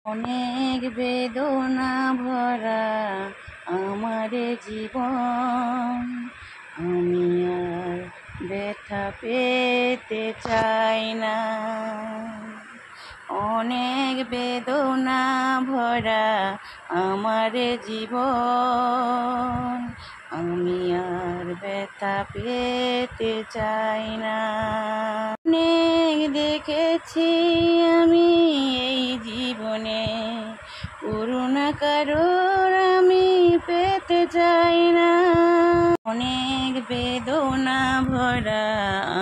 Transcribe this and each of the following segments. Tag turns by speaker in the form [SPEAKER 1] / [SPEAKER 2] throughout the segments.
[SPEAKER 1] অনেক বেদনা ভরা আমার জীবন, আমি আর ব্যথা পেতে চাই না। অনেক বেদনা ভরা আমার জীবন, আমি আর ব্যথা পেতে চাই না। অনেক দেখেছি আমি এই জীবনে, করুণা কারোর আমি পেতে চাই না। অনেক বেদনা ভরা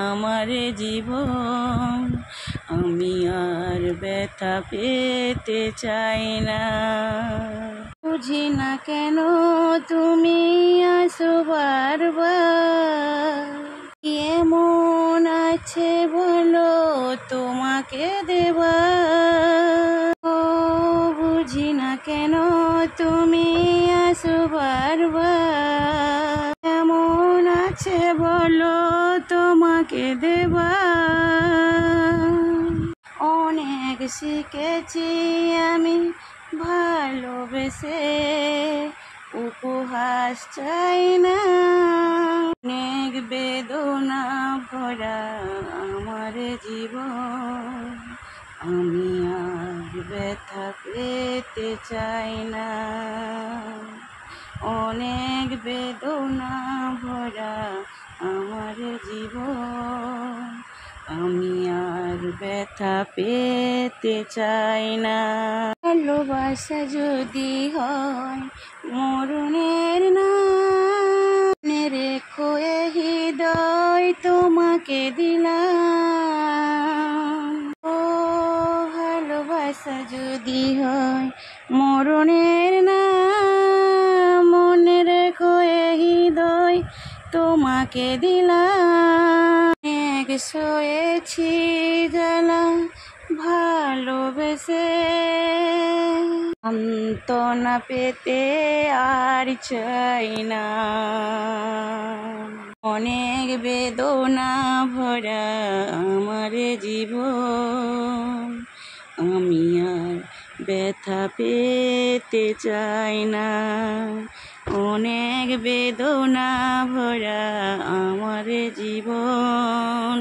[SPEAKER 1] আমার জীবন, আমি আর ব্যথা পেতে চাই না। বুঝি না কেন তুমি আসো বারবার, এমন আছে বলো তোমাকে দেবা। ও বুঝি না কেন তুমি আসো বারবার, এমন আছে বলো তোমাকে দেবা। অনেক শিখেছি আমি ভালোবেসে, উপহাস চাই না। অনেক বেদনা ভরা আমার জীবন, আমি আর ব্যথা পেতে চাই না। অনেক বেদনা ভরা আমার জীবন, আমি আর ব্যথা পেতে চাই না। ভালোবাসা যদি হয় মরণের নাম, রেখো এ হৃদয় তোমাকে দিলাম। ও ভালোবাসা যদি হয় মরণের নাম, মনে রেখো এ হৃদয় তোমাকে দিলাম। এক সয়েছি জ্বালা ভালোবেসে, সান্ত্বনা পেতে আর চাই না। অনেক বেদনা ভরা আমার জীবন, আমি আর ব্যথা পেতে চাই না। অনেক বেদনা ভরা আমার জীবন,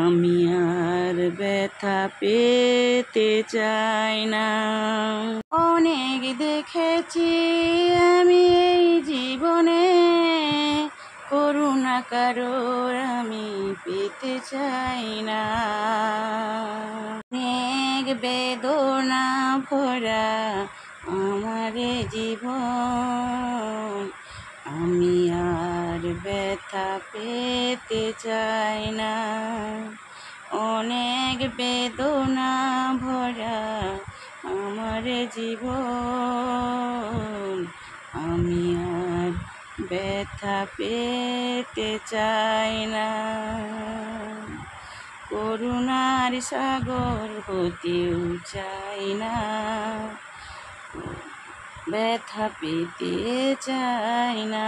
[SPEAKER 1] আমি আর ব্যথা পেতে চাই না। অনেক দেখেছি আমি এই জীবনে, করুণা কারোর আমি পেতে চাই না। অনেক বেদনা ভরা আমার জীবন, আমি আর ব্যথা পেতে চাই না। অনেক বেদনা ভরা আমার জীবন, আমি আর ব্যথা পেতে চাই না। করুণার সাগর হতেও চাই না, ব্যথা পেতে চাই না।